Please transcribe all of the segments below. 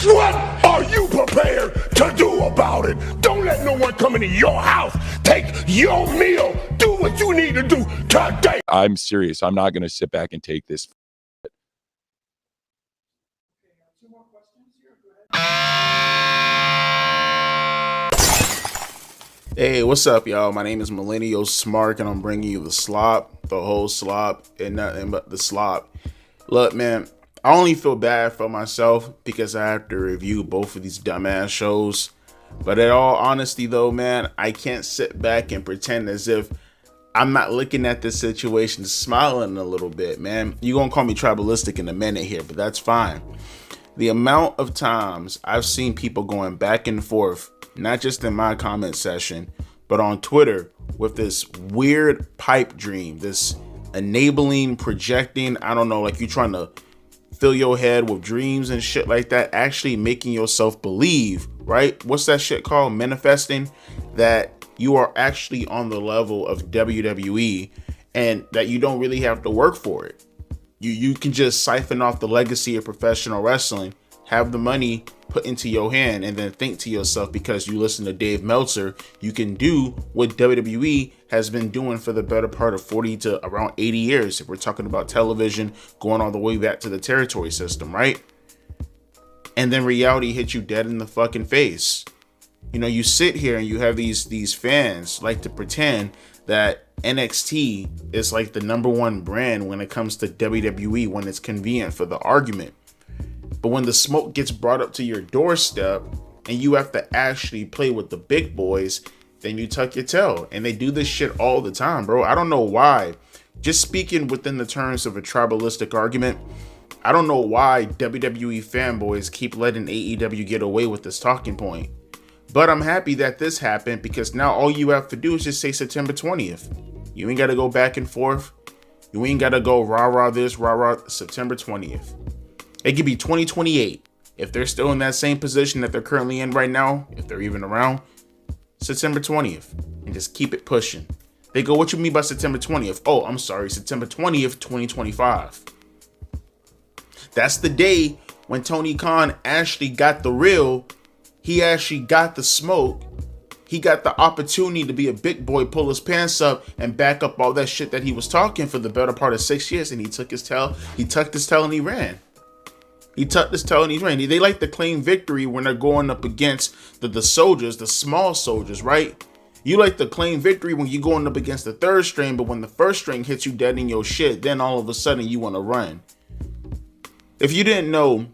What are you prepared to do about it? Don't let no one come into your house, take your meal, do what you need to do today. I'm serious. I'm not going to sit back and take this. Hey, what's up, y'all? My name is Millennial Smark, and I'm bringing you the slop, the whole slop, and nothing but the slop. Look, man, I only feel bad for myself because I have to review both of these dumbass shows. But in all honesty, though, man, I can't sit back and pretend as if I'm not looking at this situation smiling a little bit, man. You're going to call me tribalistic in a minute here, but that's fine. The amount of times I've seen people going back and forth, not just in my comment section, but on Twitter with this weird pipe dream, this enabling, projecting, I don't know, like you trying to fill your head with dreams and shit like that, actually making yourself believe, right? What's that shit called? Manifesting that you are actually on the level of WWE and that you don't really have to work for it. You can just siphon off the legacy of professional wrestling, have the money put into your hand, and then think to yourself, because you listen to Dave Meltzer, you can do what WWE has been doing for the better part of 40 to around 80 years. If we're talking about television, going all the way back to the territory system, right? And then reality hits you dead in the fucking face. You know, you sit here and you have these fans like to pretend that NXT is like the number one brand when it comes to WWE when it's convenient for the argument. But when the smoke gets brought up to your doorstep and you have to actually play with the big boys, then you tuck your tail. And they do this shit all the time, bro. I don't know why. Just speaking within the terms of a tribalistic argument, I don't know why WWE fanboys keep letting AEW get away with this talking point. But I'm happy that this happened because now all you have to do is just say September 20th. You ain't got to go back and forth. You ain't got to go rah-rah this, rah-rah September 20th. It could be 2028. If they're still in that same position that they're currently in right now, if they're even around, September 20th. And just keep it pushing. They go, what you mean by September 20th? Oh, I'm sorry, September 20th, 2025. That's the day when Tony Khan actually got the real. He actually got the smoke. He got the opportunity to be a big boy, pull his pants up, and back up all that shit that he was talking for the better part of 6 years. And he tucked his tail and he ran. He tucked his tail and he ran. They like to claim victory when they're going up against the soldiers, the small soldiers, right? You like to claim victory when you're going up against the third string, but when the first string hits you dead in your shit, then all of a sudden you want to run. If you didn't know,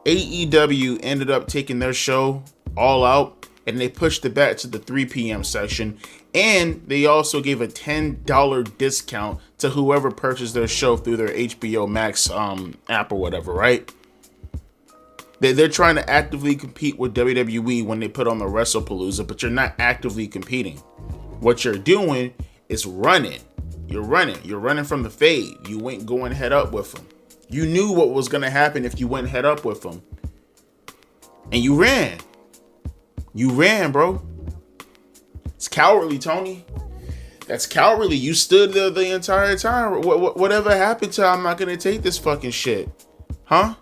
AEW ended up taking their show All Out and they pushed it back to the 3 p.m. section, and they also gave a $10 discount to whoever purchased their show through their HBO Max app or whatever, right? They're trying to actively compete with WWE when they put on the WrestlePalooza, but you're not actively competing. What you're doing is running. You're running from the fade. You ain't going head up with them. You knew what was going to happen if you went head up with them. And you ran. You ran, bro. It's cowardly, Tony. That's cowardly. You stood there the entire time. Whatever happened to I'm not going to take this fucking shit? Huh?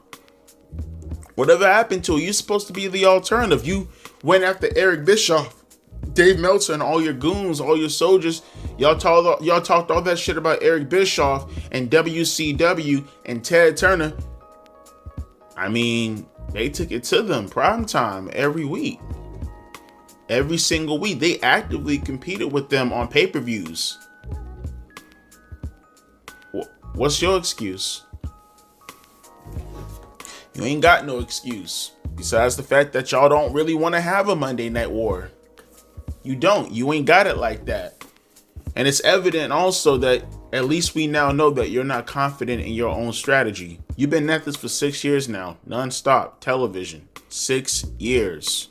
Whatever happened to it? You're supposed to be the alternative. You went after Eric Bischoff, Dave Meltzer, and all your goons, all your soldiers. Y'all talked all that shit about Eric Bischoff and WCW and Ted Turner. I mean, they took it to them prime time every week. Every single week. They actively competed with them on pay-per-views. What's your excuse? You ain't got no excuse. Besides the fact that y'all don't really want to have a Monday Night War. You don't. You ain't got it like that. And it's evident also that at least we now know that you're not confident in your own strategy. You've been at this for 6 years now. Non-stop television. 6 years.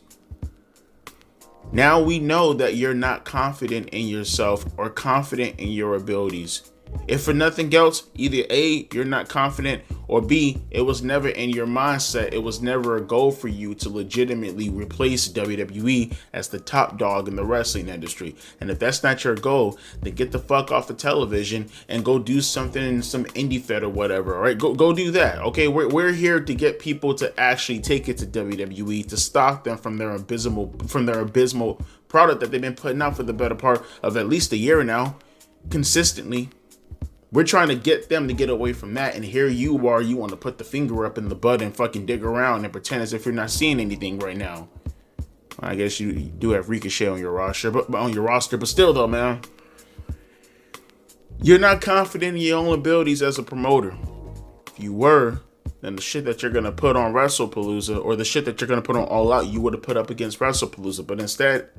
Now we know that you're not confident in yourself or confident in your abilities. If for nothing else, either A, you're not confident, or B, it was never in your mindset. It was never a goal for you to legitimately replace WWE as the top dog in the wrestling industry. And if that's not your goal, then get the fuck off the television and go do something in some indie fed or whatever. All right, go do that. Okay, we're here to get people to actually take it to WWE, to stop them from their abysmal product that they've been putting out for the better part of at least a year now, consistently. We're trying to get them to get away from that, and here you are, you want to put the finger up in the butt and fucking dig around and pretend as if you're not seeing anything right now. I guess you do have Ricochet on your roster, but still though, man, you're not confident in your own abilities as a promoter. If you were, then the shit that you're gonna put on WrestlePalooza, or the shit that you're gonna put on All Out, you would have put up against WrestlePalooza. But instead,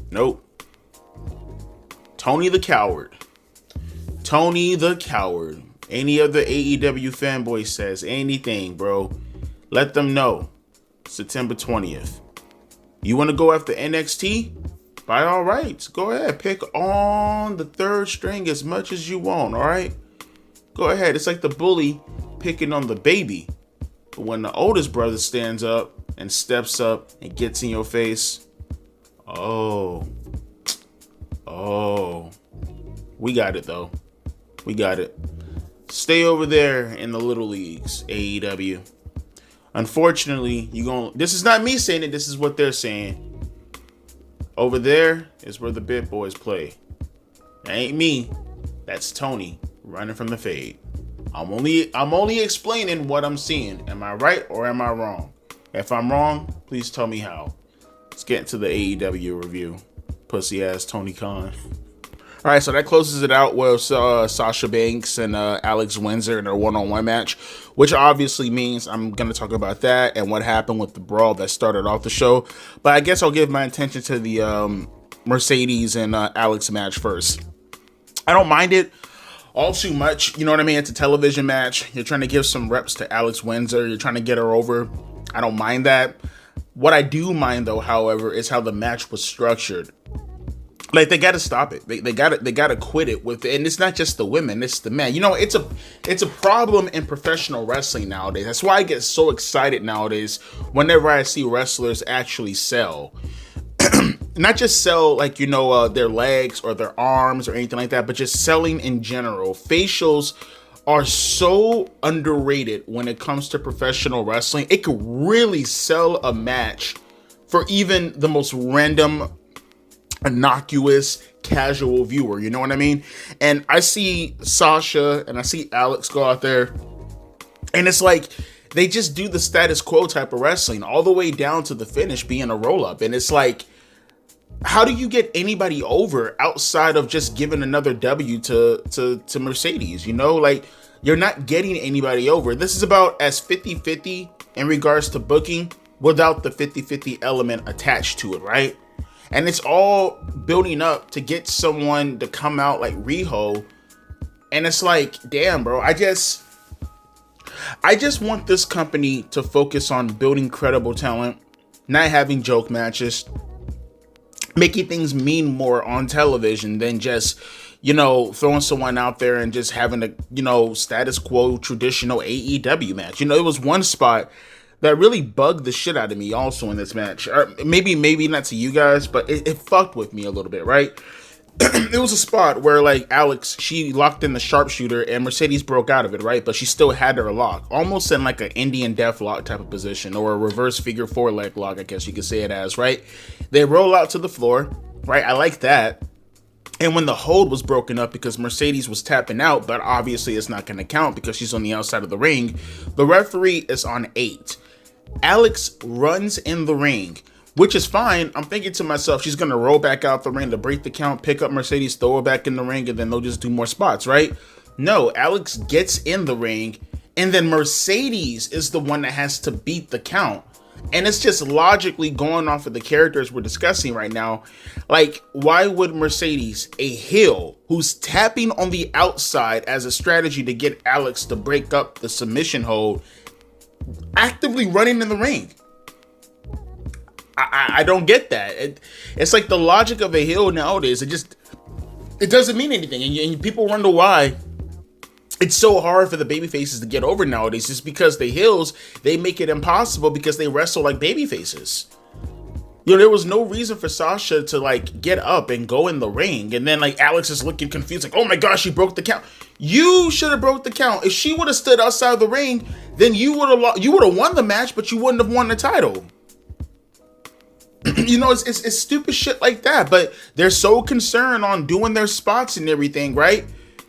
nope. Tony the Coward. Tony the Coward. Any other AEW fanboy says anything, bro, let them know. September 20th. You want to go after NXT? By all rights, go ahead. Pick on the third string as much as you want, all right? Go ahead. It's like the bully picking on the baby. But when the oldest brother stands up and steps up and gets in your face, oh, we got it though. We got it. Stay over there in the little leagues, AEW. Unfortunately, this is not me saying it, this is what they're saying. Over there is where the big boys play. That ain't me. That's Tony running from the fade. I'm only explaining what I'm seeing. Am I right or am I wrong? If I'm wrong, please tell me how. Let's get into the AEW review. Pussy ass Tony Khan. All right, so that closes it out with Sasha Banks and Alex Windsor in their one-on-one match, which obviously means I'm going to talk about that and what happened with the brawl that started off the show. But I guess I'll give my attention to the Mercedes and Alex match first. I don't mind it all too much. You know what I mean? It's a television match. You're trying to give some reps to Alex Windsor. You're trying to get her over. I don't mind that. What I do mind, though, however, is how the match was structured. Like, they got to stop it. They got to quit it with, and it's not just the women, it's the men. You know, it's a problem in professional wrestling nowadays. That's why I get so excited nowadays whenever I see wrestlers actually sell. Not just sell, like, you know, their legs or their arms or anything like that, but just selling in general. Facials are so underrated when it comes to professional wrestling. It could really sell a match for even the most random, innocuous, casual viewer. You know what I mean? And I see Sasha and I see Alex go out there, and it's like they just do the status quo type of wrestling all the way down to the finish being a roll-up. And it's like, how do you get anybody over outside of just giving another W to Mercedes? You know, like, you're not getting anybody over. This is about as 50-50 in regards to booking without the 50-50 element attached to it, right? And it's all building up to get someone to come out like Riho. And it's like, damn, bro, I just want this company to focus on building credible talent, not having joke matches, making things mean more on television than just, you know, throwing someone out there and just having a, you know, status quo traditional AEW match. You know, it was one spot that really bugged the shit out of me also in this match. Or maybe not to you guys, but it fucked with me a little bit, right? It was a spot where, like, Alex, she locked in the sharpshooter and Mercedes broke out of it, right? But she still had her lock, almost in like an Indian death lock type of position, or a reverse figure four leg lock, I guess you could say it as, right? They roll out to the floor, right? I like that. And when the hold was broken up because Mercedes was tapping out, but obviously it's not going to count because she's on the outside of the ring, the referee is on 8. Alex runs in the ring, which is fine. I'm thinking to myself, she's going to roll back out the ring to break the count, pick up Mercedes, throw her back in the ring, and then they'll just do more spots, right? No, Alex gets in the ring, and then Mercedes is the one that has to beat the count. And it's just logically going off of the characters we're discussing right now. Like, why would Mercedes, a heel who's tapping on the outside as a strategy to get Alex to break up the submission hold, actively running in the ring? I don't get that. It's like the logic of a heel nowadays. It doesn't mean anything. And people wonder why it's so hard for the baby faces to get over nowadays. It's because the heels, they make it impossible because they wrestle like baby faces. You know, there was no reason for Sasha to like get up and go in the ring. And then like Alex is looking confused, like, oh my gosh, she broke the count. You should have broke the count. If she would have stood outside the ring, then you would have won the match, but you wouldn't have won the title. You know, it's stupid shit like that. But they're so concerned on doing their spots and everything, right?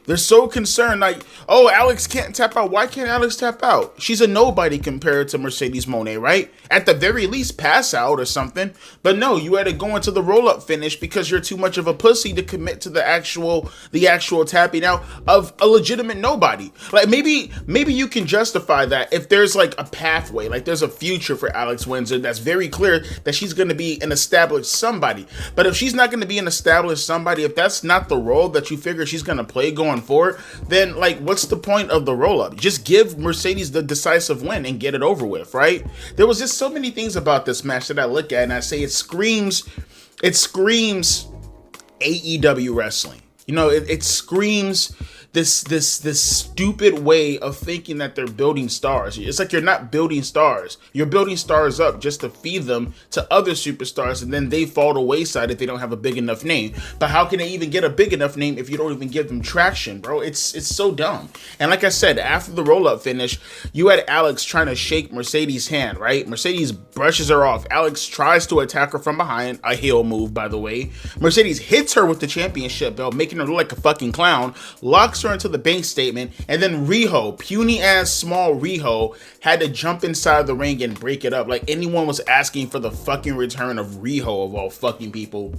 They're so concerned, like, oh, Alex can't tap out. Why can't Alex tap out? She's a nobody compared to Mercedes Moné, right? At the very least, pass out or something. But no, you had to go into the roll-up finish because you're too much of a pussy to commit to the actual tapping out of a legitimate nobody. Like, maybe you can justify that if there's like a pathway, like there's a future for Alex Windsor that's very clear that she's going to be an established somebody. But if she's not going to be an established somebody, if that's not the role that you figure she's going to play going forward, then like what's the point of the roll-up? Just give Mercedes the decisive win and get it over with, right? There was just so many things about this match that I look at and I say it screams AEW wrestling. You know, it screams this stupid way of thinking that they're building stars. It's like you're not building stars. You're building stars up just to feed them to other superstars, and then they fall to wayside if they don't have a big enough name. But how can they even get a big enough name if you don't even give them traction, bro? It's so dumb. And like I said, after the roll-up finish, you had Alex trying to shake Mercedes' hand, right? Mercedes brushes her off. Alex tries to attack her from behind, a heel move, by the way. Mercedes hits her with the championship belt, making her look like a fucking clown, locks her into the bank statement, and then Riho, puny ass small Riho, had to jump inside the ring and break it up like anyone was asking for the fucking return of Riho of all fucking people.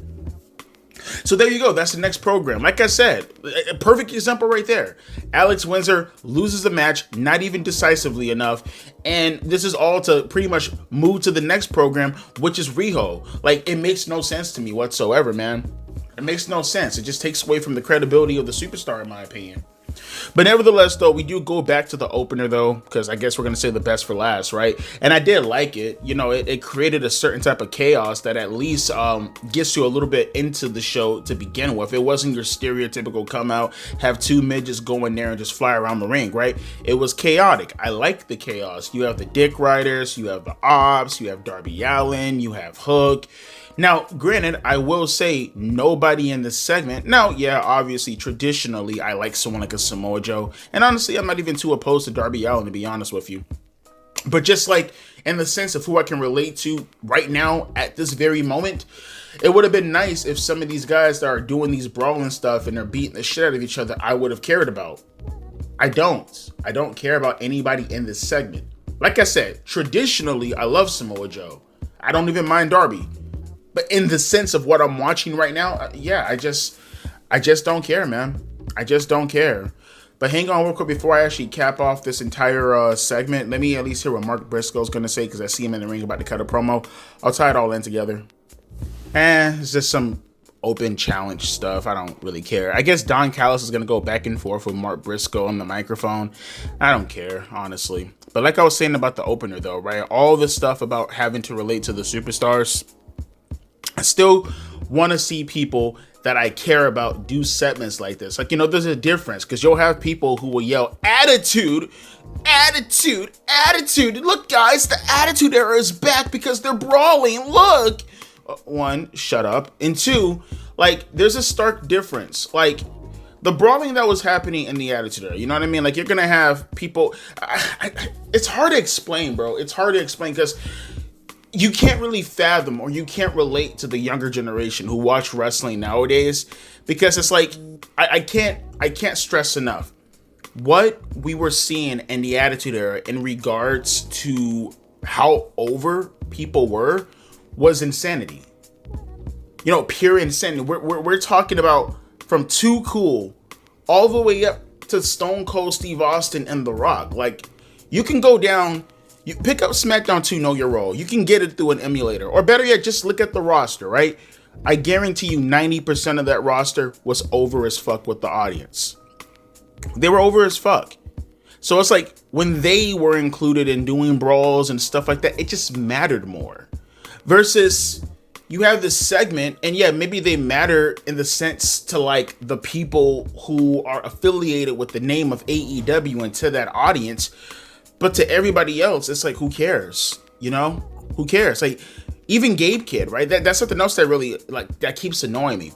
So there you go. That's the next program. Like I said, a perfect example right there. Alex Windsor loses the match, not even decisively enough. And this is all to pretty much move to the next program, which is Riho. Like, it makes no sense to me whatsoever, man. It makes no sense. It just takes away from the credibility of the superstar, in my opinion. But nevertheless, though, we do go back to the opener, though, because I guess we're going to say the best for last, right? And I did like it. You know, it created a certain type of chaos that at least gets you a little bit into the show to begin with. It wasn't your stereotypical come out, have two midgets go in there and just fly around the ring, right? It was chaotic. I like the chaos. You have the Dick Riders, you have the Ops, you have Darby Allin, you have Hook. Now, granted, I will say nobody in this segment. Now, yeah, obviously, traditionally, I like someone like a Samoa Joe. And honestly, I'm not even too opposed to Darby Allin, to be honest with you. But just like in the sense of who I can relate to right now at this very moment, it would have been nice if some of these guys that are doing these brawling stuff and they're beating the shit out of each other, I would have cared about. I don't care about anybody in this segment. Like I said, traditionally, I love Samoa Joe. I don't even mind Darby. But in the sense of what I'm watching right now, yeah, I just don't care, man. I just don't care. But hang on real quick before I actually cap off this entire segment. Let me at least hear what Mark Briscoe's going to say, because I see him in the ring about to cut a promo. I'll tie it all in together. It's just some open challenge stuff. I don't really care. I guess Don Callis is going to go back and forth with Mark Briscoe on the microphone. I don't care, honestly. But like I was saying about the opener, though, right? All the stuff about having to relate to the superstars, I still want to see people that I care about do segments like this. Like, you know, there's a difference, because you'll have people who will yell, attitude, attitude, attitude. Look, guys, the attitude era is back because they're brawling. Look. One, shut up. And two, like, there's a stark difference. Like, the brawling that was happening in the attitude era, you know what I mean? Like, you're going to have people. It's hard to explain, bro. It's hard to explain because you can't really fathom, or you can't relate to the younger generation who watch wrestling nowadays, because it's like, I can't stress enough what we were seeing in the Attitude Era in regards to how over people were was insanity. You know, pure insanity. We're talking about from Too Cool all the way up to Stone Cold Steve Austin and The Rock. Like, you can go down. You pick up SmackDown 2, Know Your Role. You can get it through an emulator. Or better yet, just look at the roster, right? I guarantee you 90% of that roster was over as fuck with the audience. They were over as fuck. So it's like, when they were included in doing brawls and stuff like that, it just mattered more. Versus, you have this segment, and yeah, maybe they matter in the sense to like the people who are affiliated with the name of AEW and to that audience, but to everybody else, it's like, who cares? You know, who cares? Like, even Gabe Kid, right? That's something else that really, like, that keeps annoying me.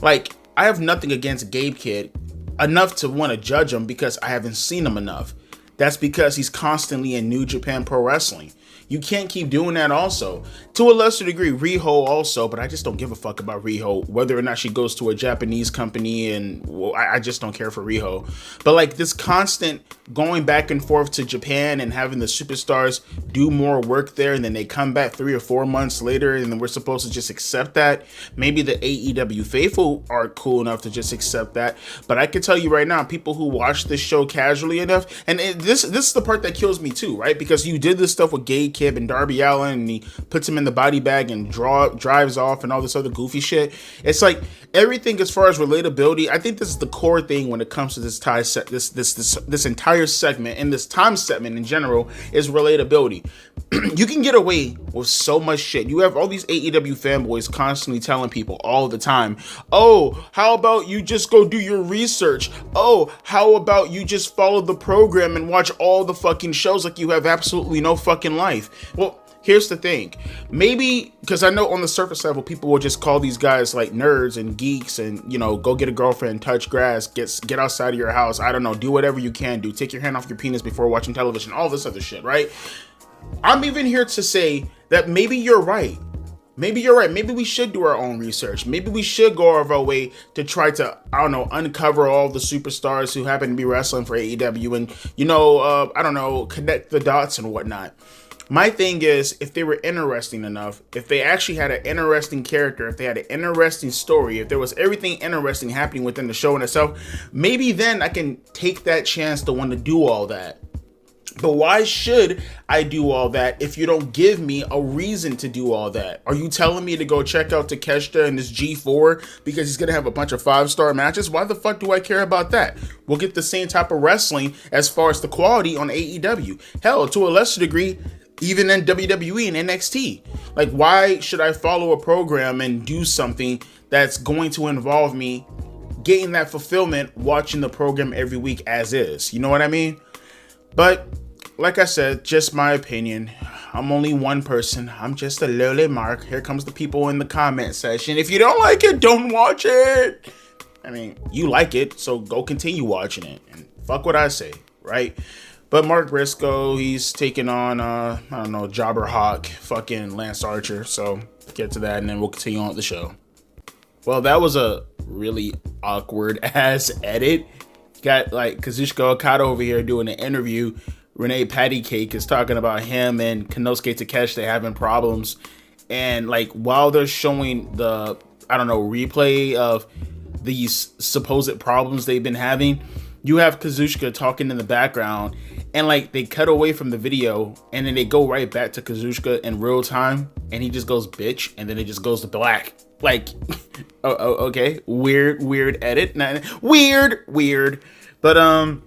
Like, I have nothing against Gabe Kid enough to want to judge him because I haven't seen him enough. That's because he's constantly in New Japan Pro Wrestling. You can't keep doing that also. To a lesser degree, Riho also, but I just don't give a fuck about Riho, whether or not she goes to a Japanese company, and well, I just don't care for Riho. But like this constant going back and forth to Japan and having the superstars do more work there, and then they come back 3 or 4 months later, and then we're supposed to just accept that. Maybe the AEW faithful are cool enough to just accept that, but I can tell you right now, people who watch this show casually enough, and this is the part that kills me too, right? Because you did this stuff with Gabe Kid and Darby Allin, and he puts him in the body bag and drives off and all this other goofy shit. It's like everything as far as relatability. I think this is the core thing when it comes to this entire segment and this time segment in general is relatability. You can get away with so much shit. You have all these AEW fanboys constantly telling people all the time, oh, how about you just go do your research? Oh, how about you just follow the program and watch all the fucking shows like you have absolutely no fucking life? Well, here's the thing. Maybe, because I know on the surface level, people will just call these guys like nerds and geeks and, you know, go get a girlfriend, touch grass, get outside of your house. I don't know, do whatever you can do. Take your hand off your penis before watching television, all this other shit, right? I'm even here to say that maybe you're right. Maybe you're right. Maybe we should do our own research. Maybe we should go out of our way to try to, I don't know, uncover all the superstars who happen to be wrestling for AEW and, you know, I don't know, connect the dots and whatnot. My thing is, if they were interesting enough, if they actually had an interesting character, if they had an interesting story, if there was everything interesting happening within the show in itself, maybe then I can take that chance to want to do all that. But why should I do all that if you don't give me a reason to do all that? Are you telling me to go check out Takeshita and this G4 because he's going to have a bunch of 5-star matches? Why the fuck do I care about that? We'll get the same type of wrestling as far as the quality on AEW. Hell, to a lesser degree, even in WWE and NXT. Like, why should I follow a program and do something that's going to involve me getting that fulfillment watching the program every week as is? You know what I mean? But like I said, just my opinion. I'm only one person. I'm just a lowly Mark. Here comes the people in the comment section. If you don't like it, don't watch it. I mean, you like it, so go continue watching it. And fuck what I say, right? But Mark Briscoe, he's taking on, I don't know, Jobber Hawk, fucking Lance Archer. So get to that, and then we'll continue on with the show. Well, that was a really awkward ass edit. Got like Kazuchika Okada over here doing an interview. Renee Pattycake is talking about him and Konosuke Takeshita having problems. And like while they're showing the, I don't know, replay of these supposed problems they've been having, you have Kazuchika talking in the background, and like they cut away from the video and then they go right back to Kazuchika in real time, and he just goes bitch, and then it just goes to black. Like, okay, weird edit, weird. But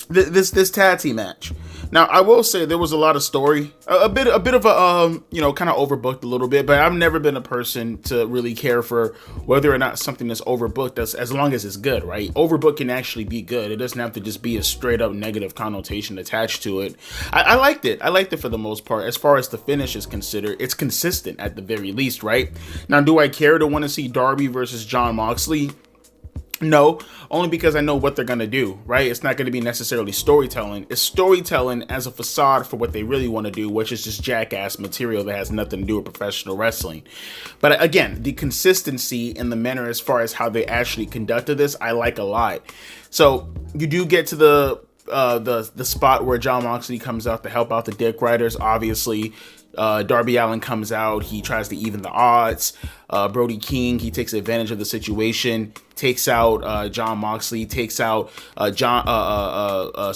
this tag team match. Now, I will say there was a lot of story, a bit of a, kind of overbooked a little bit, but I've never been a person to really care for whether or not something is overbooked, as long as it's good, right? Overbooked can actually be good. It doesn't have to just be a straight up negative connotation attached to it. I liked it. I liked it for the most part. As far as the finish is considered, it's consistent at the very least, right? Now, do I care to want to see Darby versus Jon Moxley? No, only because I know what they're going to do, right? It's not going to be necessarily storytelling. It's storytelling as a facade for what they really want to do, which is just jackass material that has nothing to do with professional wrestling. But again, the consistency and the manner as far as how they actually conducted this, I like a lot. So you do get to the spot where Jon Moxley comes out to help out the Dick Riders, obviously. Darby Allin comes out, he tries to even the odds. Brody King, he takes advantage of the situation, takes out Jon Moxley, takes out Cesaro,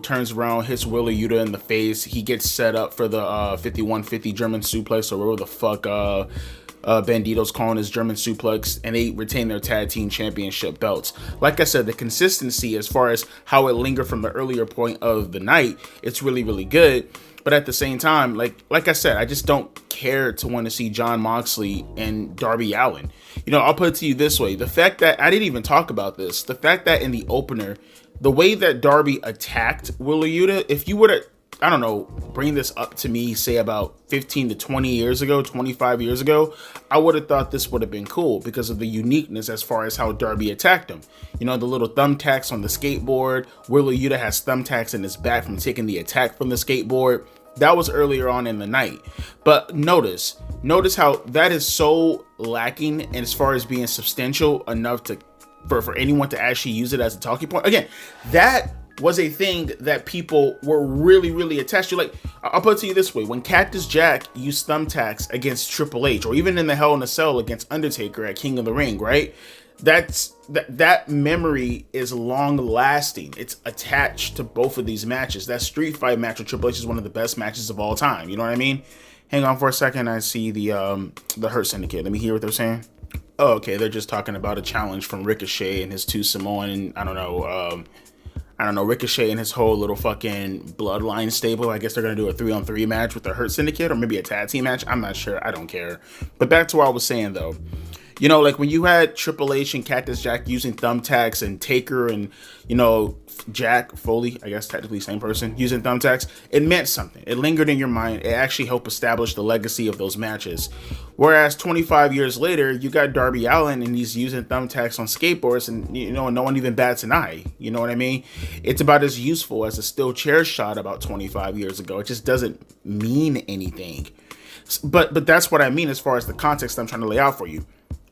turns around, hits Wheeler Yuta in the face. He gets set up for the 5150 German suplex, or whatever the fuck Bandito's calling his German suplex, and they retain their tag team championship belts. Like I said, the consistency as far as how it lingered from the earlier point of the night, it's really, really good. But at the same time, like I said, I just don't care to want to see Jon Moxley and Darby Allin. I'll put it to you this way. The fact that, I didn't even talk about this, the fact that in the opener, the way that Darby attacked Wheeler Yuta, if you were to, I don't know, bring this up to me, say about 15 to 20 years ago, 25 years ago, I would have thought this would have been cool because of the uniqueness as far as how Darby attacked him. The little thumbtacks on the skateboard. Wheeler Yuta has thumbtacks in his back from taking the attack from the skateboard. That was earlier on in the night. But notice how that is so lacking as far as being substantial enough to for anyone to actually use it as a talking point. Again, that was a thing that people were really, really attached to. Like, I'll put it to you this way. When Cactus Jack used thumbtacks against Triple H, or even in the Hell in a Cell against Undertaker at King of the Ring, right? That memory is long lasting. It's attached to both of these matches. That street fight match with Triple H is one of the best matches of all time. You know what I mean? Hang on for a second. I see the Hurt Syndicate. Let me hear what they're saying. Oh, okay. They're just talking about a challenge from Ricochet and his two Samoan, I don't know, Ricochet and his whole little fucking bloodline stable. I guess they're going to do a 3-on-3 match with the Hurt Syndicate, or maybe a tag team match. I'm not sure. I don't care. But back to what I was saying, though. Like when you had Triple H and Cactus Jack using thumbtacks, and Taker and, Jack Foley, I guess technically same person, using thumbtacks, it meant something. It lingered in your mind. It actually helped establish the legacy of those matches. Whereas 25 years later, you got Darby Allin and he's using thumbtacks on skateboards, and no one even bats an eye. You know what I mean? It's about as useful as a steel chair shot about 25 years ago. It just doesn't mean anything. But that's what I mean as far as the context I'm trying to lay out for you.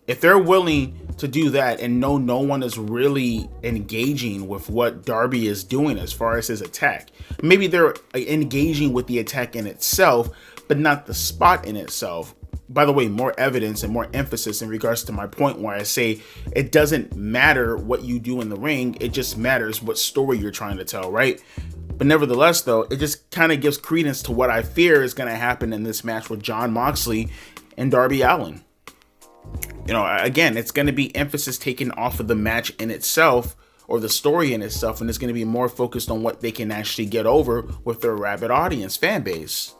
If they're willing to do that and no one is really engaging with what Darby is doing as far as his attack, maybe they're engaging with the attack in itself, but not the spot in itself. By the way, more evidence and more emphasis in regards to my point where I say it doesn't matter what you do in the ring. It just matters what story you're trying to tell, right? But nevertheless, though, it just kind of gives credence to what I fear is going to happen in this match with Jon Moxley and Darby Allin. Again, it's going to be emphasis taken off of the match in itself or the story in itself, and it's going to be more focused on what they can actually get over with their rabid audience fan base.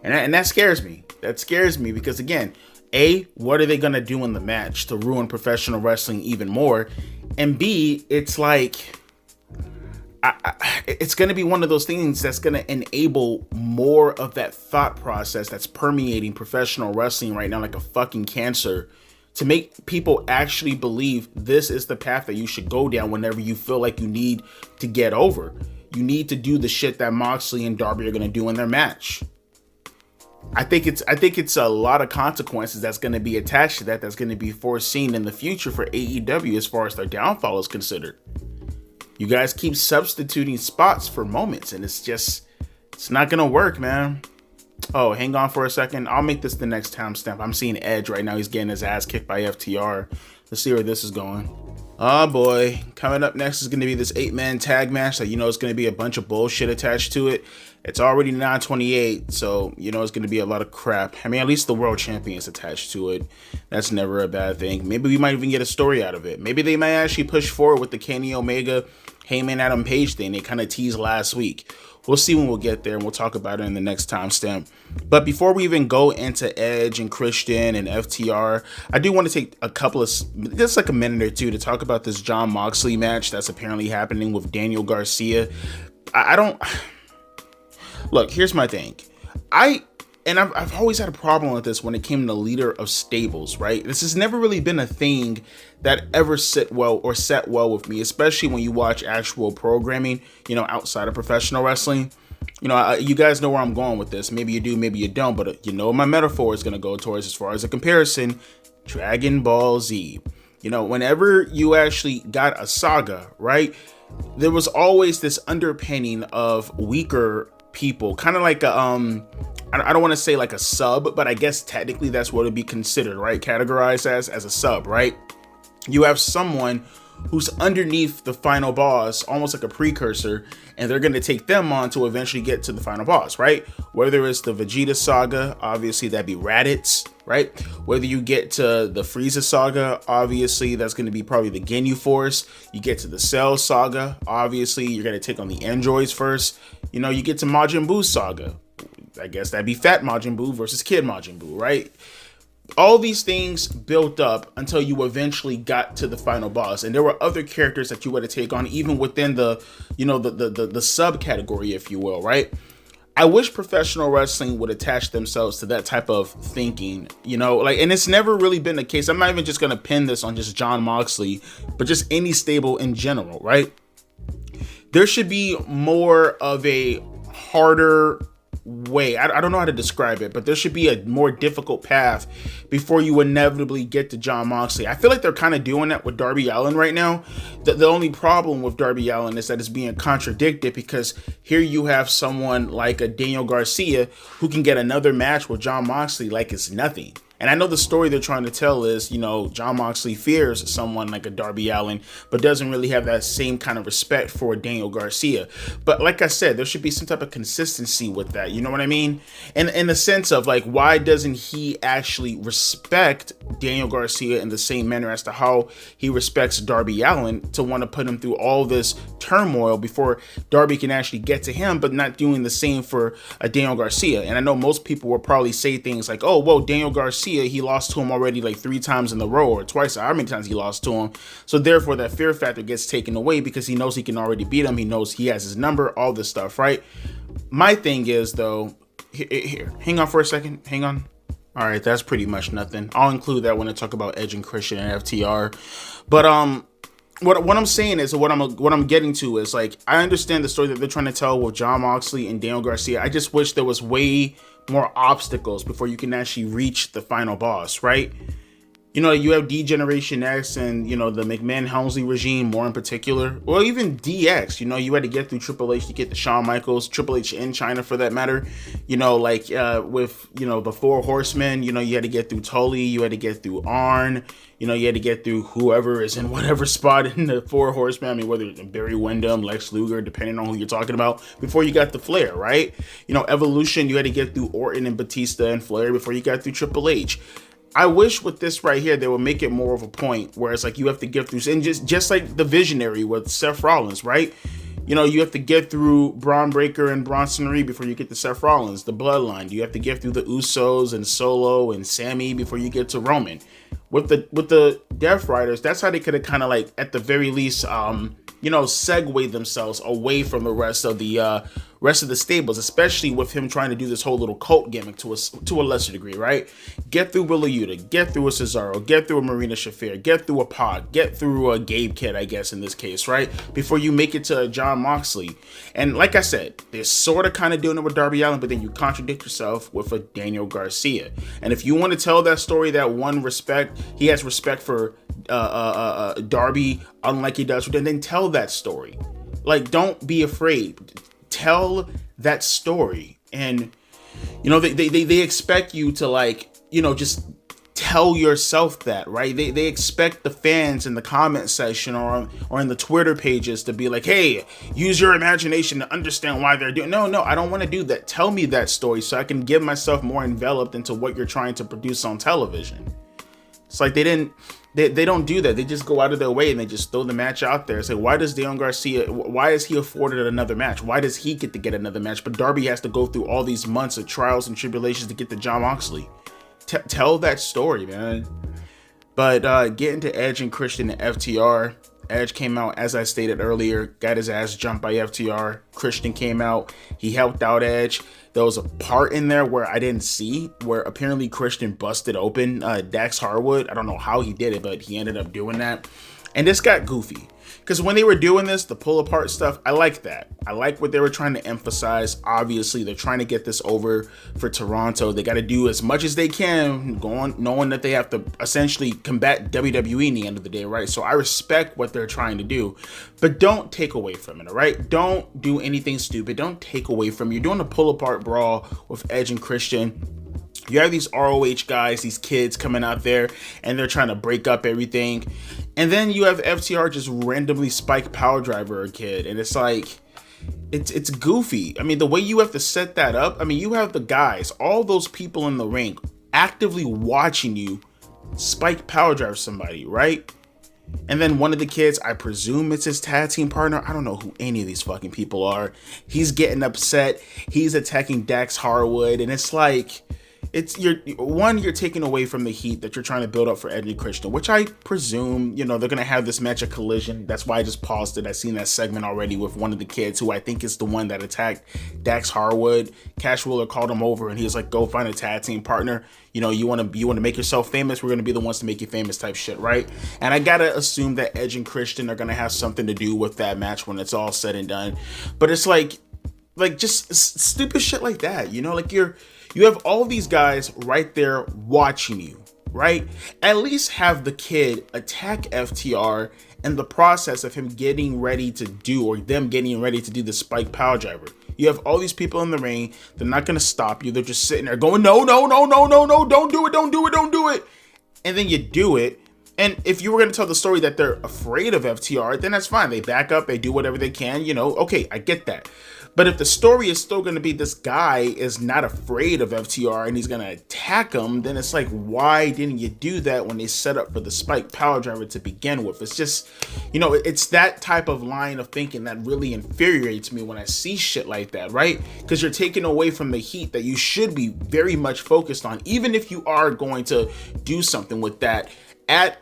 And that scares me. That scares me because, again, A, what are they going to do in the match to ruin professional wrestling even more? And B, it's like, it's going to be one of those things that's going to enable more of that thought process that's permeating professional wrestling right now like a fucking cancer, to make people actually believe this is the path that you should go down whenever you feel like you need to get over. You need to do the shit that Moxley and Darby are going to do in their match. I think it's a lot of consequences that's going to be attached to that, that's going to be foreseen in the future for AEW as far as their downfall is considered. You guys keep substituting spots for moments, and it's not going to work, man. Oh, hang on for a second. I'll make this the next timestamp. I'm seeing Edge right now. He's getting his ass kicked by FTR. Let's see where this is going. Oh boy. Coming up next is going to be this 8-man tag match that, it's going to be a bunch of bullshit attached to it. It's already 9:28, so, it's going to be a lot of crap. I mean, at least the world champion is attached to it. That's never a bad thing. Maybe we might even get a story out of it. Maybe they might actually push forward with the Kenny Omega, Heyman, Adam Page thing they kind of teased last week. We'll see when we'll get there, and we'll talk about it in the next timestamp. But before we even go into Edge and Christian and FTR, I do want to take just like a minute or two to talk about this Jon Moxley match that's apparently happening with Daniel Garcia. Look, here's my thing. I've always had a problem with this when it came to leader of stables, right? This has never really been a thing that ever set well with me, especially when you watch actual programming, outside of professional wrestling. You guys know where I'm going with this. Maybe you do, maybe you don't, but my metaphor is going to go towards, as far as a comparison, Dragon Ball Z. Whenever you actually got a saga, right, there was always this underpinning of weaker people, kind of like I don't want to say like a sub, but I guess technically that's what it'd be considered, right? Categorized as a sub, right? You have someone who's underneath the final boss, almost like a precursor, and they're going to take them on to eventually get to the final boss, right? Whether it's the Vegeta saga, obviously that'd be Raditz, right? Whether you get to the Frieza saga, obviously that's going to be probably the Ginyu Force. You get to the Cell saga, obviously you're going to take on the androids first. You know, you get to Majin Buu saga. I guess that'd be Fat Majin Buu versus Kid Majin Buu, right? All these things built up until you eventually got to the final boss, and there were other characters that you had to take on, even within the, you know, the subcategory, if you will, right? I wish professional wrestling would attach themselves to that type of thinking, you know, like, and it's never really been the case. I'm not even just going to pin this on just Jon Moxley, but just any stable in general, right? There should be more of a harder way. I don't know how to describe it, but there should be a more difficult path before you inevitably get to Jon Moxley. I feel like they're kind of doing that with Darby Allin right now. The only problem with Darby Allin is that it's being contradicted, because here you have someone like a Daniel Garcia who can get another match with Jon Moxley like it's nothing. And I know the story they're trying to tell is, you know, Jon Moxley fears someone like a Darby Allin, but doesn't really have that same kind of respect for Daniel Garcia. But like I said, there should be some type of consistency with that. You know what I mean? And in the sense of, like, why doesn't he actually respect Daniel Garcia in the same manner as to how he respects Darby Allin, to want to put him through all this turmoil before Darby can actually get to him, but not doing the same for a Daniel Garcia? And I know most people will probably say things like, oh, well, Daniel Garcia, he lost to him already like 3 times in a row, or twice, how many times he lost to him. So therefore that fear factor gets taken away, because he knows he can already beat him. He knows he has his number, all this stuff, right? My thing is, though, here, hang on for a second. Hang on. All right, that's pretty much nothing. I'll include that when I talk about Edge and Christian and FTR. But what I'm saying is, what I'm getting to is, like, I understand the story that they're trying to tell with Jon Moxley and Daniel Garcia. I just wish there was way more obstacles before you can actually reach the final boss, right? You know, you have D-Generation X and, you know, the McMahon-Helmsley regime more in particular, or even DX. You know, you had to get through Triple H to get to Shawn Michaels, Triple H in China for that matter. You know, like with, you know, the Four Horsemen, you know, you had to get through Tully, you had to get through Arn, you know, you had to get through whoever is in whatever spot in the Four Horsemen. I mean, whether it's Barry Windham, Lex Luger, depending on who you're talking about, before you got the Flair, right? You know, Evolution, you had to get through Orton and Batista and Flair before you got through Triple H. I wish with this right here, they would make it more of a point where it's like you have to get through, and just like the Visionary with Seth Rollins, right? You know, you have to get through Braun Breaker and Bronson Reed before you get to Seth Rollins, the Bloodline. You have to get through the Usos and Solo and Sammy before you get to Roman. With the Death Riders, that's how they could have kind of, like, at the very least, you know, segue themselves away from the rest of the stables, especially with him trying to do this whole little cult gimmick to a lesser degree, right? Get through Willa Yuta, get through a Cesaro, get through a Marina Shafir, get through a Pac, get through a Gabe Kidd, I guess, in this case, right? Before you make it to Jon Moxley. And like I said, they're sort of kind of doing it with Darby Allin, but then you contradict yourself with a Daniel Garcia. And if you want to tell that story, that he has respect for Darby, unlike he does, then tell that story. Like, don't be afraid. Tell that story. And, you know, they expect you to, like, you know, just tell yourself that, right? They expect the fans in the comment section or in the Twitter pages to be like, hey, use your imagination to understand why they're doing. No, I don't want to do that. Tell me that story so I can get myself more enveloped into what you're trying to produce on television. It's like they don't do that. They just go out of their way and they just throw the match out there. It's like, why does Daniel Garcia, why is he afforded another match? Why does he get to get another match? But Darby has to go through all these months of trials and tribulations to get to Jon Moxley. Tell that story, man. But getting to Edge and Christian and FTR, Edge came out, as I stated earlier, got his ass jumped by FTR. Christian came out, he helped out Edge. There was a part in there where I didn't see, where apparently Christian busted open Dax Harwood. I don't know how he did it, but he ended up doing that. And this got goofy. Because when they were doing this, the pull apart stuff, I like that. I like what they were trying to emphasize. Obviously, they're trying to get this over for Toronto. They got to do as much as they can, knowing that they have to essentially combat WWE in the end of the day, right? So I respect what they're trying to do, but don't take away from it, all right? Don't do anything stupid. Don't take away from it. You're doing a pull apart brawl with Edge and Christian. You have these ROH guys, these kids coming out there, and they're trying to break up everything. And then you have FTR just randomly spike power driver a kid. And it's like, it's goofy. I mean, the way you have to set that up, I mean, you have the guys, all those people in the ring actively watching you spike power drive somebody, right? And then one of the kids, I presume it's his tag team partner. I don't know who any of these fucking people are. He's getting upset. He's attacking Dax Harwood. And it's like, you're taking away from the heat that you're trying to build up for Edge and Christian, which I presume, they're going to have this match at Collision. That's why I just paused it. I seen that segment already with one of the kids who I think is the one that attacked Dax Harwood. Cash Wheeler called him over and he was like, go find a tag team partner. You want to make yourself famous. We're going to be the ones to make you famous type shit, right? And I got to assume that Edge and Christian are going to have something to do with that match when it's all said and done. But it's like just stupid shit like that, like you have all these guys right there watching you, right? At least have the kid attack FTR in the process of him getting ready to do, or them getting ready to do the spike power driver. You have all these people in the ring. They're not going to stop you. They're just sitting there going, no, don't do it. And then you do it. And if you were going to tell the story that they're afraid of FTR, then that's fine. They back up. They do whatever they can. Okay, I get that. But if the story is still going to be this guy is not afraid of FTR and he's going to attack him, then it's like, why didn't you do that when they set up for the spike power driver to begin with? It's just, it's that type of line of thinking that really infuriates me when I see shit like that, right? Because you're taking away from the heat that you should be very much focused on, even if you are going to do something with that at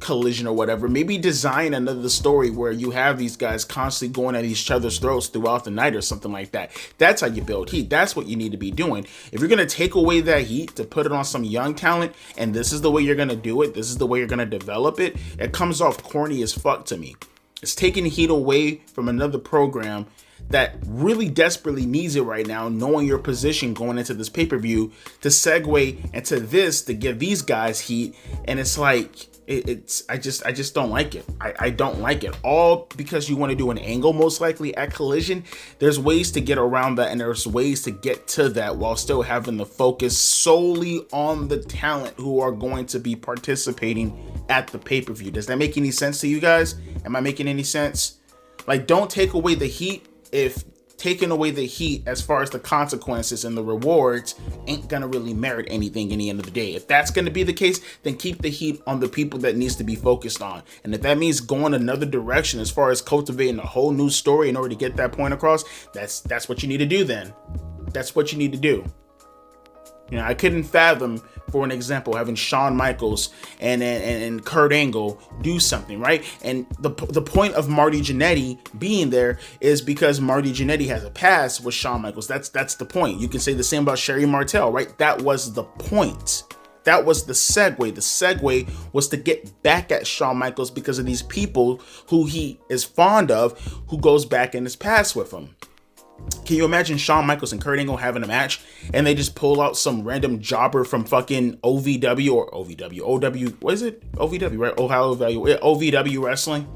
Collision or whatever. Maybe design another story where you have these guys constantly going at each other's throats throughout the night or something like that. That's how you build heat. That's what you need to be doing. If you're going to take away that heat to put it on some young talent, and this is the way you're going to do it, this is the way you're going to develop it, it comes off corny as fuck to me. It's taking heat away from another program that really desperately needs it right now, knowing your position going into this pay-per-view, to segue into this to give these guys heat. And it's like, I just don't like it. I don't like it, all because you want to do an angle most likely at Collision. There's ways to get around that, and there's ways to get to that while still having the focus solely on the talent who are going to be participating at the pay-per-view. Does that make any sense to you guys? Am I making any sense? Like, don't take away the heat if taking away the heat as far as the consequences and the rewards ain't gonna really merit anything in the end of the day. If that's gonna be the case, then keep the heat on the people that needs to be focused on. And if that means going another direction as far as cultivating a whole new story in order to get that point across, that's what you need to do then. That's what you need to do. I couldn't fathom, for an example, having Shawn Michaels and Kurt Angle do something, right? And the point of Marty Jannetty being there is because Marty Jannetty has a past with Shawn Michaels. That's the point. You can say the same about Sherry Martel, right? That was the point. That was the segue. The segue was to get back at Shawn Michaels because of these people who he is fond of, who goes back in his past with him. Can you imagine Shawn Michaels and Kurt Angle having a match and they just pull out some random jobber from fucking OVW, what is it? OVW, right? OVW Wrestling.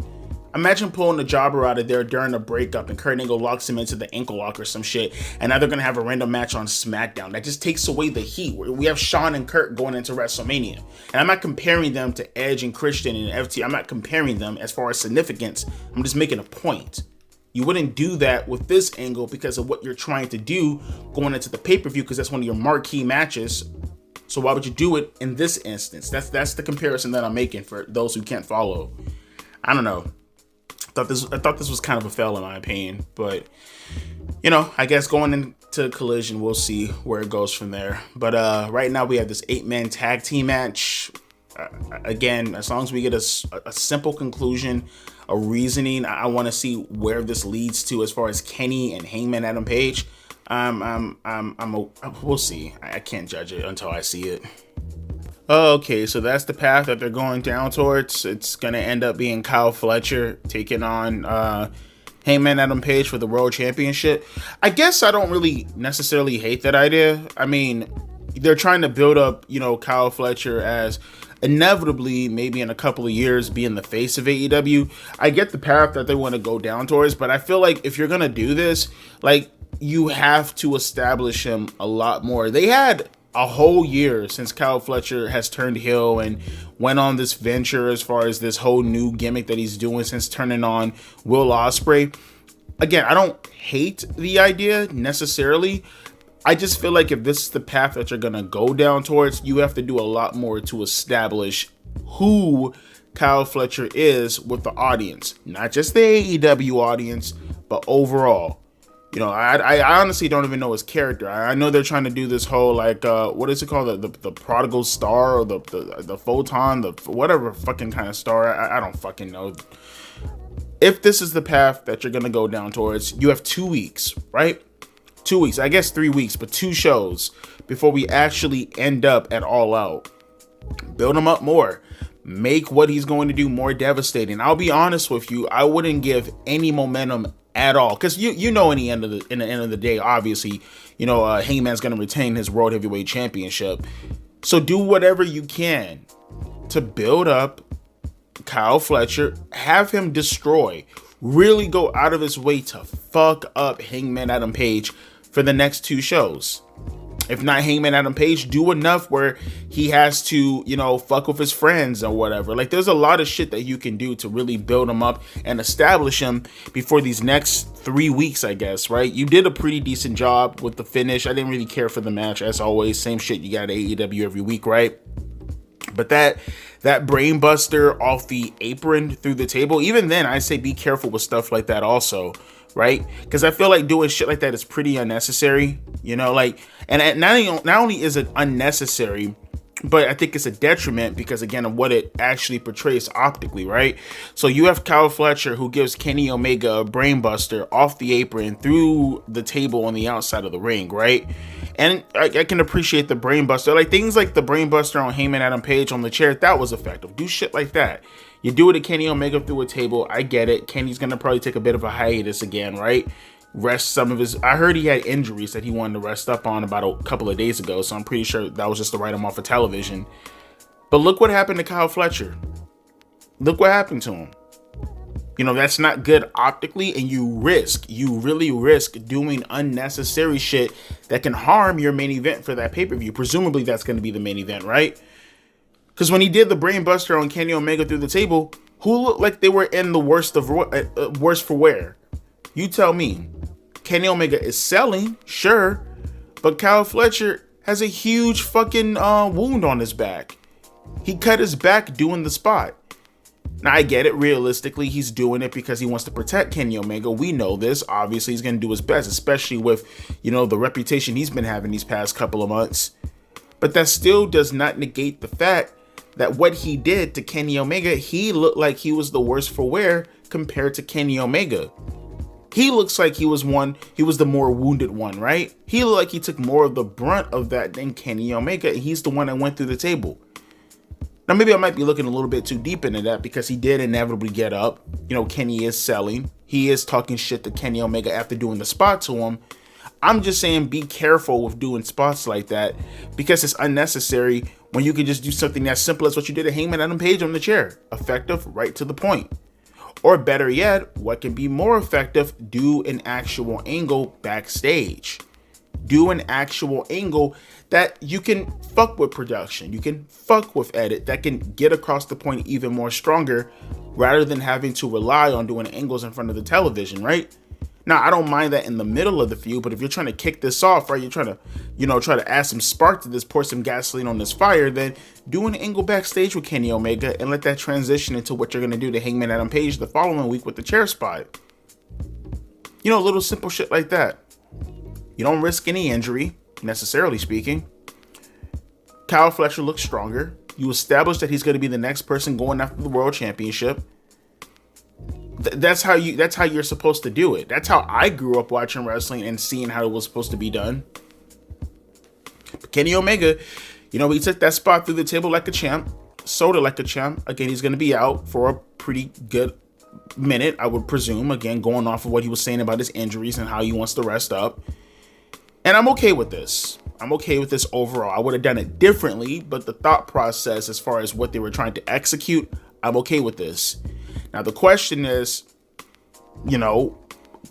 Imagine pulling a jobber out of there during a breakup and Kurt Angle locks him into the ankle lock or some shit, and now they're gonna have a random match on SmackDown. That just takes away the heat. We have Shawn and Kurt going into WrestleMania, and I'm not comparing them to Edge and Christian and FT. I'm not comparing them as far as significance. I'm just making a point. You wouldn't do that with this angle because of what you're trying to do going into the pay-per-view, because that's one of your marquee matches. So why would you do it in this instance? That's the comparison that I'm making for those who can't follow. I don't know. I thought this was kind of a fail in my opinion, but I guess going into Collision, we'll see where it goes from there. But right now we have this 8-man tag team match. Again, as long as we get a simple conclusion, a reasoning, I want to see where this leads to as far as Kenny and Hangman Adam Page. We'll see. I can't judge it until I see it. Okay, so that's the path that they're going down towards. It's gonna end up being Kyle Fletcher taking on Hangman Adam Page for the World Championship. I guess I don't really necessarily hate that idea. I mean, they're trying to build up, Kyle Fletcher as inevitably, maybe in a couple of years, being the face of AEW. I get the path that they want to go down towards, but I feel like if you're gonna do this, like, you have to establish him a lot more. They had a whole year since Kyle Fletcher has turned heel and went on this venture as far as this whole new gimmick that he's doing since turning on Will Ospreay. Again, I don't hate the idea necessarily. I just feel like if this is the path that you're going to go down towards, you have to do a lot more to establish who Kyle Fletcher is with the audience, not just the AEW audience, but overall. You know, I honestly don't even know his character. I know they're trying to do this whole like what is it called, the prodigal star or the photon, the whatever fucking kind of star. I don't fucking know. If this is the path that you're gonna go down towards, you have 2 weeks, right? 2 weeks, I guess 3 weeks, but 2 shows before we actually end up at All Out. Build him up more. Make what he's going to do more devastating. I'll be honest with you, I wouldn't give any momentum at all, because you know in the end of the day, obviously, you know, Hangman's going to retain his World Heavyweight Championship. So do whatever you can to build up Kyle Fletcher, have him destroy, really go out of his way to fuck up Hangman Adam Page for the next 2 shows. If not Hangman Adam Page, do enough where he has to, you know, fuck with his friends or whatever. Like, there's a lot of shit that you can do to really build him up and establish him before these next 3 weeks, I guess, right? You did a pretty decent job with the finish. I didn't really care for the match, as always. Same shit you got at AEW every week, right? But that brain buster off the apron through the table, even then, I say be careful with stuff like that also, right? Because I feel like doing shit like that is pretty unnecessary, you know, like, and not only is it unnecessary, but I think it's a detriment because, again, of what it actually portrays optically, right? So you have Kyle Fletcher, who gives Kenny Omega a brainbuster off the apron through the table on the outside of the ring, right? And I can appreciate the brainbuster. Like, things like the brainbuster on Heyman Adam Page on the chair, that was effective. Do shit like that. You do it to Kenny Omega through a table, I get it. Kenny's going to probably take a bit of a hiatus again, right? Rest some of his... I heard he had injuries that he wanted to rest up on about a couple of days ago, so I'm pretty sure that was just to write him off of television. But look what happened to Kyle Fletcher. Look what happened to him. You know, that's not good optically, and you really risk doing unnecessary shit that can harm your main event for that pay-per-view. Presumably that's going to be the main event, right? Because when he did the brainbuster on Kenny Omega through the table, who looked like they were in the worst for wear? You tell me. Kenny Omega is selling, sure, but Kyle Fletcher has a huge fucking wound on his back. He cut his back doing the spot. Now, I get it. Realistically, he's doing it because he wants to protect Kenny Omega. We know this. Obviously, he's going to do his best, especially with, you know, the reputation he's been having these past couple of months. But that still does not negate the fact that what he did to Kenny Omega, he looked like he was the worst for wear compared to Kenny Omega. He looks like he was the more wounded one, right? He looked like he took more of the brunt of that than Kenny Omega. He's the one that went through the table. Now, maybe I might be looking a little bit too deep into that because he did inevitably get up. You know, Kenny is selling. He is talking shit to Kenny Omega after doing the spot to him. I'm just saying be careful with doing spots like that because it's unnecessary when you can just do something as simple as what you did to Heyman Adam Page on the chair. Effective, right to the point. Or better yet, what can be more effective, do an actual angle backstage. Do an actual angle that you can fuck with production, you can fuck with edit, that can get across the point even more stronger rather than having to rely on doing angles in front of the television, right? Now, I don't mind that in the middle of the feud, but if you're trying to kick this off, right, you're trying to, you know, try to add some spark to this, pour some gasoline on this fire, then do an angle backstage with Kenny Omega and let that transition into what you're going to do to Hangman Adam Page the following week with the chair spot. You know, little simple shit like that. You don't risk any injury, necessarily speaking. Kyle Fletcher looks stronger. You establish that he's going to be the next person going after the World Championship. That's how you're supposed to do it. That's how I grew up watching wrestling and seeing how it was supposed to be done. But Kenny Omega, you know, he took that spot through the table like a champ, sold it like a champ. Again, he's going to be out for a pretty good minute, I would presume. Again, going off of what he was saying about his injuries and how he wants to rest up. And I'm okay with this. I'm okay with this overall. I would have done it differently, but the thought process as far as what they were trying to execute, I'm okay with this. Now, the question is, you know,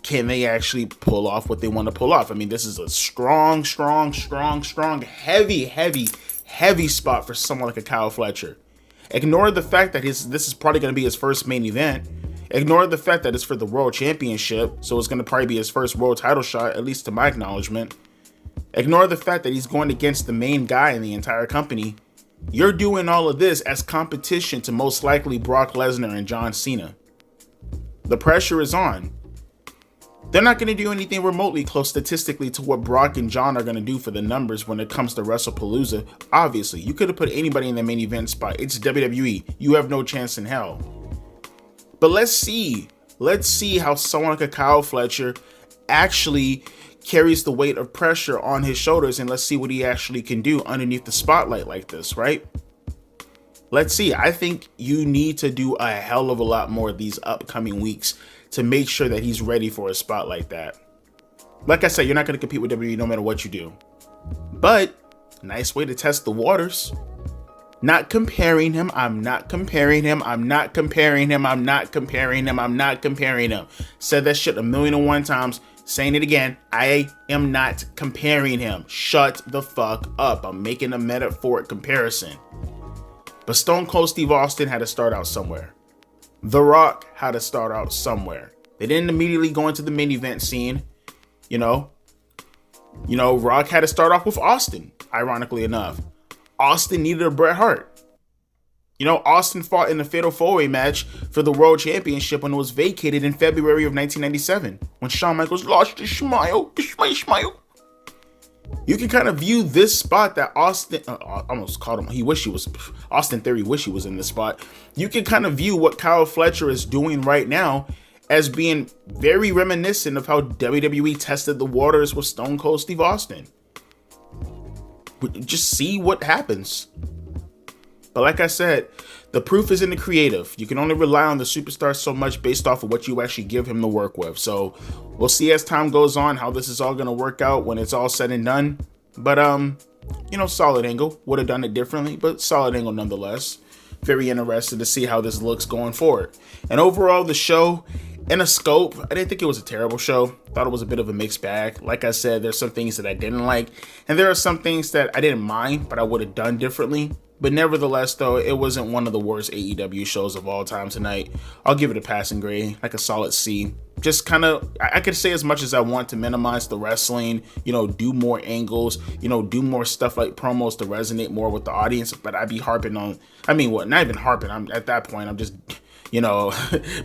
can they actually pull off what they want to pull off? I mean, this is a strong, heavy spot for someone like a Kyle Fletcher. Ignore the fact that this is probably going to be his first main event. Ignore the fact that it's for the World Championship, so it's going to probably be his first world title shot, at least to my acknowledgement. Ignore the fact that he's going against the main guy in the entire company. You're doing all of this as competition to most likely Brock Lesnar and John Cena. The pressure is on. They're not going to do anything remotely close statistically to what Brock and John are going to do for the numbers when it comes to WrestlePalooza. Obviously, you could have put anybody in the main event spot. It's WWE. You have no chance in hell. But let's see. Let's see how someone like a Kyle Fletcher actually carries the weight of pressure on his shoulders, and let's see what he actually can do underneath the spotlight like this, right? Let's see. I think you need to do a hell of a lot more these upcoming weeks to make sure that he's ready for a spot like that. Like I said, you're not going to compete with WWE no matter what you do. But nice way to test the waters. Not comparing him. I'm not comparing him. I'm not comparing him. I'm not comparing him. I'm not comparing him. Said that shit 1,000,001 times. Saying it again. I am not comparing him. Shut the fuck up. I'm making a metaphoric comparison. But Stone Cold Steve Austin had to start out somewhere. The Rock had to start out somewhere. They didn't immediately go into the main event scene. You know, Rock had to start off with Austin, ironically enough. Austin needed a Bret Hart. Austin fought in the Fatal 4-Way match for the World Championship when it was vacated in February of 1997, when Shawn Michaels lost his smile. You can kind of view this spot that Austin, almost called him, Austin Theory wish he was in this spot. You can kind of view what Kyle Fletcher is doing right now as being very reminiscent of how WWE tested the waters with Stone Cold Steve Austin. Just see what happens. But like I said, the proof is in the creative. You can only rely on the superstar so much based off of what you actually give him to work with. So we'll see as time goes on how this is all going to work out when it's all said and done. But, solid angle. Would have done it differently, but solid angle nonetheless. Very interested to see how this looks going forward. And overall, the show, in a scope, I didn't think it was a terrible show. Thought it was a bit of a mixed bag. Like I said, there's some things that I didn't like. And there are some things that I didn't mind, but I would have done differently. But nevertheless, though, it wasn't one of the worst AEW shows of all time tonight. I'll give it a passing grade, like a solid C. Just kind of, I could say as much as I want to minimize the wrestling, do more angles, do more stuff like promos to resonate more with the audience. But I'd be harping on, not even harping. I'm at that point, I'm just,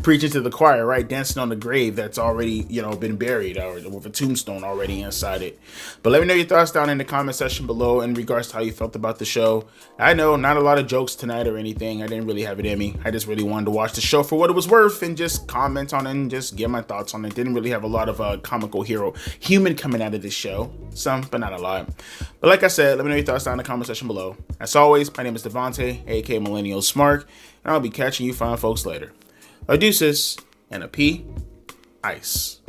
preaching to the choir, right? Dancing on the grave that's already, been buried or with a tombstone already inside it. But let me know your thoughts down in the comment section below in regards to how you felt about the show. I know not a lot of jokes tonight or anything. I didn't really have it in me. I just really wanted to watch the show for what it was worth and just comment on it and just get my thoughts on it. Didn't really have a lot of comical hero human coming out of this show. Some, but not a lot. But like I said, let me know your thoughts down in the comment section below. As always, my name is Devontae, aka Millennial Smart, and I'll be catching you fine folks later. A deuces and a P. Ice.